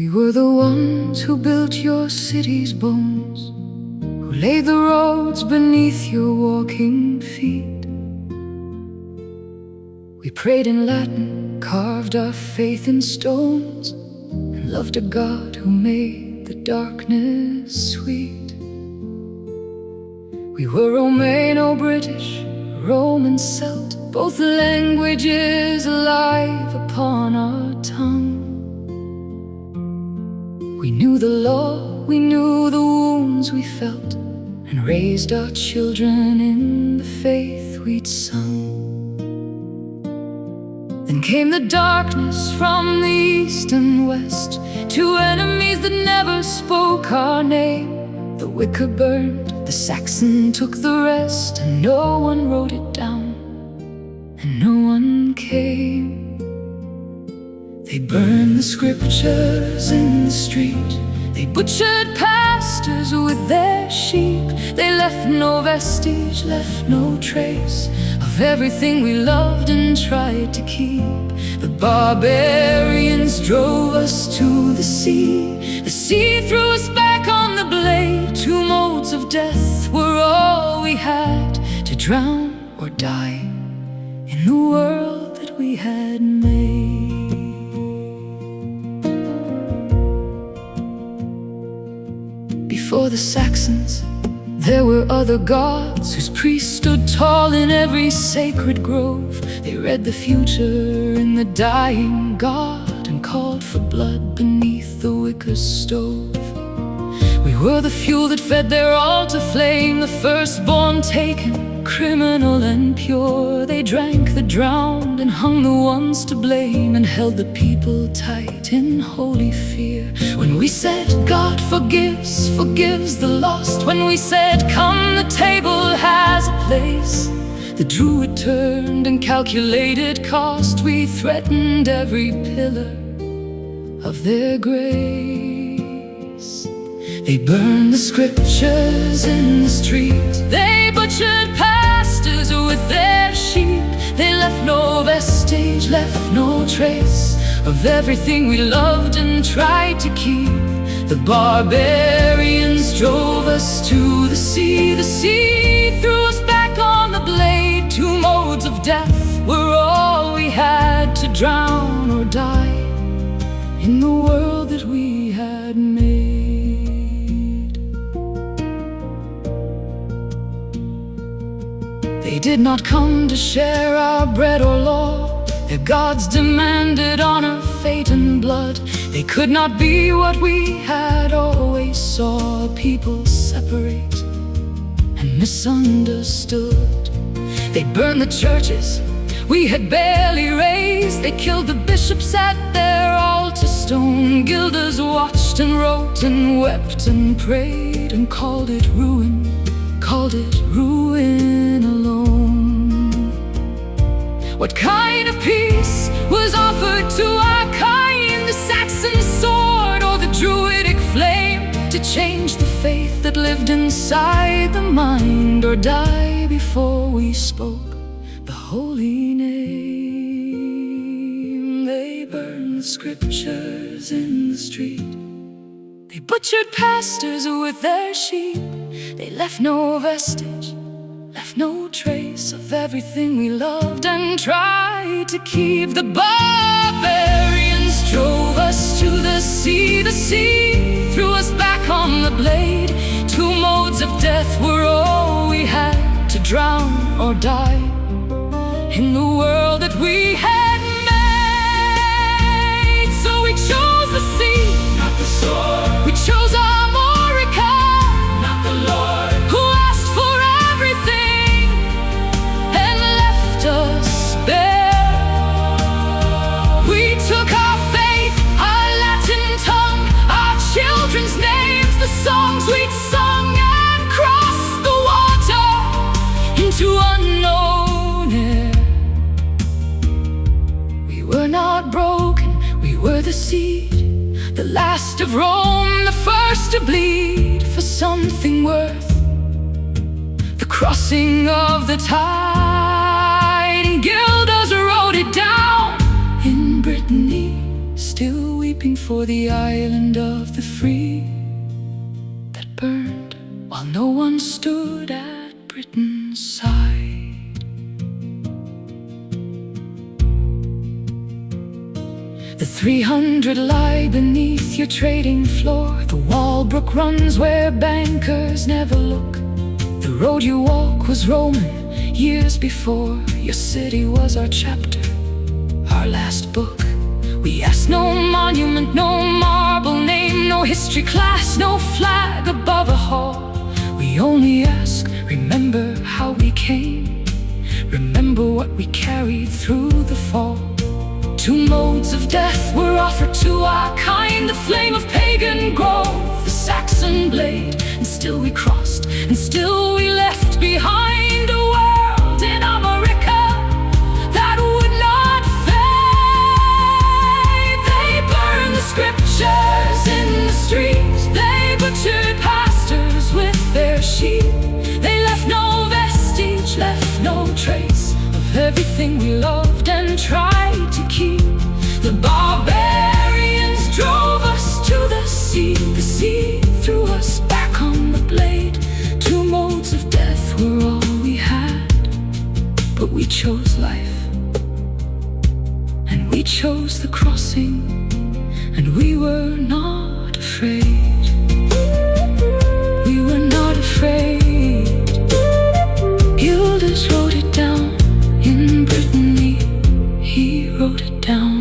We were the ones who built your city's bones, who laid the roads beneath your walking feet. We prayed in Latin, carved our faith in stones, and loved a God who made the darkness sweet. We were Romano-British, Roman Celt, both languages alive upon our tongue. We knew the law, we knew the wounds we felt, and raised our children in the faith we'd sung. Then came the darkness from the east and west, two enemies that never spoke our name. The Wicca burned, the Saxon took the rest, and no one wrote it down, and no one came. They burned the scriptures in the street, they butchered pastors with their sheep. They left no vestige, left no trace of everything we loved and tried to keep. The barbarians drove us to the sea threw us back on the blade. Two modes of death were all we had, to drown or die in the world that we had made. Before the Saxons, there were other gods whose priests stood tall in every sacred grove. They read the future in the dying god and called for blood beneath the wicker stove. We were the fuel that fed their altar flame, the firstborn taken, criminal and pure. They drank the drowned and hung the ones to blame, and held the people tight in holy fear. When we said God forgives, forgives the lost, when we said come, the table has a place, the druid turned and calculated cost. We threatened every pillar of their grace. They burned the scriptures in the street, they butchered pastors with their sheep. They left no vestige, left no trace of everything we loved and tried to keep. The barbarians drove us to the sea threw us back on the blade. Two modes of death were all we had, to drown or die in the world that we had made. They did not come to share our bread or law. Their gods demanded honor, fate, and blood. They could not be what we had always saw, people separate and misunderstood. They burned the churches we had barely raised. They killed the bishops at their altar stone. Gildas watched and wrote and wept and prayed, and called it ruin alone. What kind of peace was offered to our kind? The Saxon sword or the druidic flame, to change the faith that lived inside the mind, or die before we spoke the holy name. They burned the scriptures in the street, they butchered pastors with their sheep. They left no vestige, left no trace of everything we loved and tried to keep. The barbarians drove us to the sea threw us back on the blade. Two modes of death were all we had, to drown or die in the world that we had made. So we chose the sea, not the sword. We chose Armorica, not the Lord, who asked for everything and left us bare. We took our faith, our Latin tongue, our children's names, the songs we'd sung, and crossed the water into unknown air. We were not broken, we were the seed, the last of Rome, the first to bleed for something worth the crossing of the tide. And Gildas wrote it down in Brittany, still weeping for for the island of the free that burned while no one stood at Britain's side. The 300 lie beneath your trading floor. The Walbrook runs where bankers never look. The road you walk was Roman years before. Your city was our chapter, our last book. We asked no monument, no marble name, no history class, no flag above a hall. We only ask, remember how we came, remember what we carried through the fall. 2 modes of death were offered to our kind, the flame of pagan growth, the Saxon blade. And still we crossed, and still we left behind a world in Armorica that would not fade. They burned the scriptures in the streets, they butchered pastors with their sheep. They left no vestige, left no trace of everything we loved and tried to keep. The barbarians drove us to the sea threw us back on the blade. 2 modes of death were all we had, but we chose life, and we chose the crossing, and we were not afraid. We were not afraid. Gildas wrote it down in Brittany, he wrote it down.